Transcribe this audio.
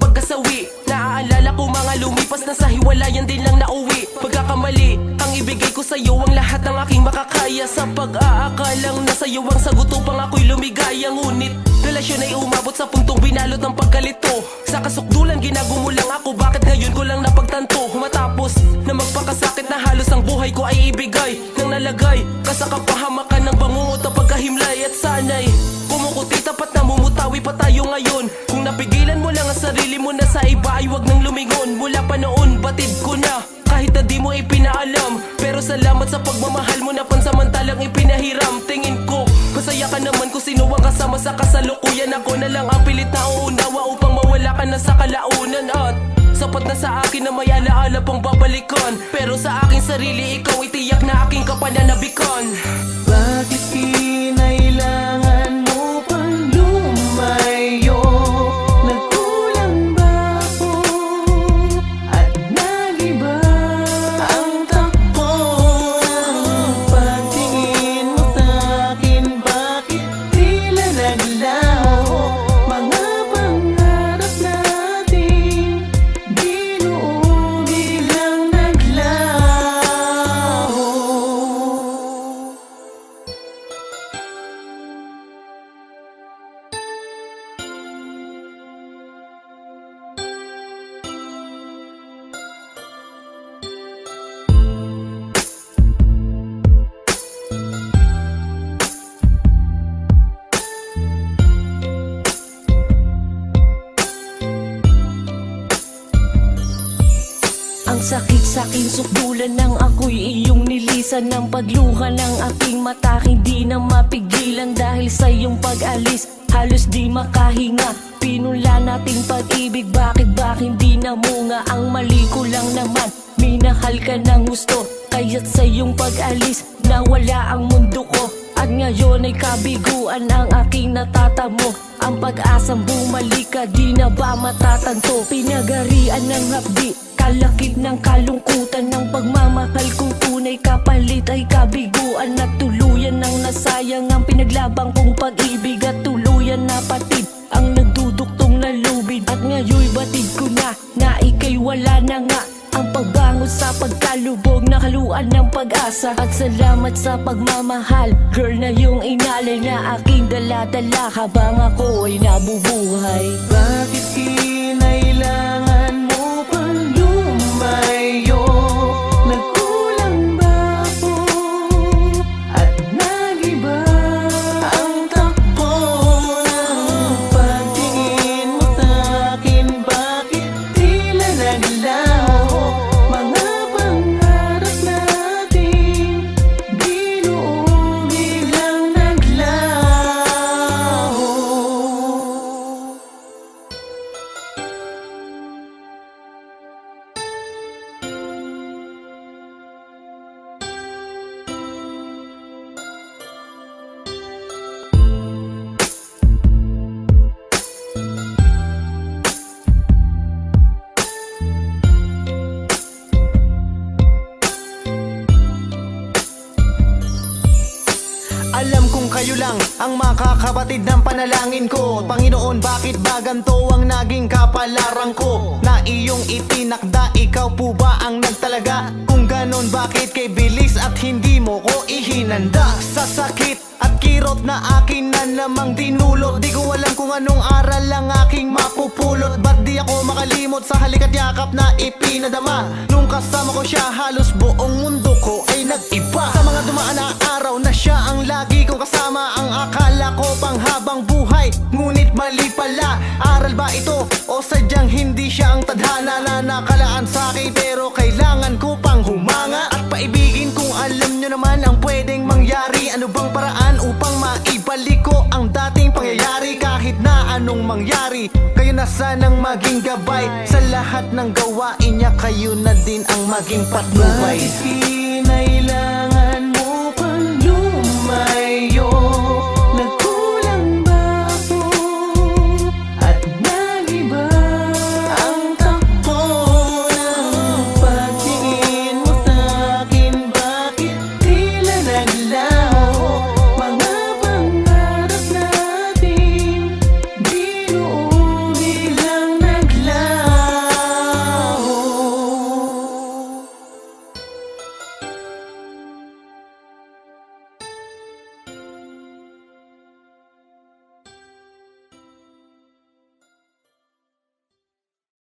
pagkasawi. Naaalala ko mga lumipas na sa hiwalayan din lang nauwi. Pagkakamali, ang ibigay ko sa'yo ang lahat ng aking makakaya. Sa pag-aakalang nasa iyo ang sagot upang ako'y lumigaya. Ngunit relasyon ay umabot sa puntong binalot ng pagkalito. Sa kasukdulan ginagumulang ako, bakit ngayon ko lang napagtanto? Matapos na magpakasakit na halos ang buhay ko ay ibigay nang nalagay ka sa kapahamakan ng bangungot na pagkahimlay. At sana'y kumukuti tapat na mumutawi pa tayo ngayon. Kung napigilan mo lang ang sarili mo na sa iba ay wag nang lumingon. Mula pa noon batid ko na kahit na di mo ipinaalam. Pero salamat sa pagmamahal mo na pansamantalang ipinahiram. Tingin ko masaya ka naman kung sino ang kasama sa kasalukuyan. Ako na lang ang pilit na uunawa upang mawala ka na sa kalaunan. At sapat na sa akin na may alaala pang babalikan. Pero sa aking sarili ikaw itiyak na aking kapananabikan. Bakit kinailangan mo pang lumayo? Nagkulang ba ako? At nagiba ang takbo ng pagtingin mo sa'kin? Bakit tila naglaho mga pangarap natin? Binuo biglang naglaho. Ang sakit sa'kin sukdulan ng ako'y iyong nilisan. Ng pagluha ng aking mata hindi na mapigilan. Dahil sa iyong pag-alis halos di makahinga. Pinula nating pag-ibig, bakit ba hindi namunga? Ang mali ko lang naman, minahal ka ng gusto. Kaya't sa iyong pag-alis nawala ang mundo ko. At ngayon ay kabiguan ang aking natatamo. Ang pag-asang bumalik ka di na ba matatanto? Pinagarian ng hapdi, kalakip ng kalungkutan ng pagmamahal kong tunay. Kapalit ay kabiguan at tuluyan ng nasayang ang pinaglabang kong pag-ibig. At tuluyan na patid ang nagduduktong na lubid. At ngayon'y batid ko na ika'y wala na nga. Ang pagbangon sa pagkalubog na haluan ng pag-asa. At salamat sa pagmamahal, girl, na yung inalay na aking dala-dala habang ako ay nabubuhay. Bakit kinailangan mo pang lumayo? Nagkulang ba ako? At nagiba ang takbo ng pagtingin mo sa'kin? Bakit tila naglaho mga pangarap natin? Binuo biglang naglaho. Alam kong kayo lang ang makakabatid ng panalangin ko. Panginoon, bakit ba ganito ang naging kapalaran ko? Na iyong itinakda, ikaw po ba ang nagtalaga? Kung ganon, bakit kay bilis at hindi mo ko ihinanda? Sa sakit at kirot na akin na namang dinulot, di ko alam kung anong aral ang aking mapupulot. Ba't di ako makalimot sa halik at yakap na ipinadama? Nung kasama ko siya, halos buong mundo ko ay nag-iba. Sa mga dumaan na araw na siya ang lagi kong kasama, ang akala ko pang habang buhay, ngunit mali pala. Aral ba ito o sadyang hindi siya ang tadhana na nakalaan sa akin? Pero kailangan ko pang humanga at paibigin kung alam nyo naman ang pwedeng mangyari. Ano bang paraan upang maibalik ko ang dating pangyayari? Kahit na anong mangyari, kayo na sanang maging gabay. Sa lahat ng gawain niya, kayo na din ang maging patnubay. Bakit kinailangan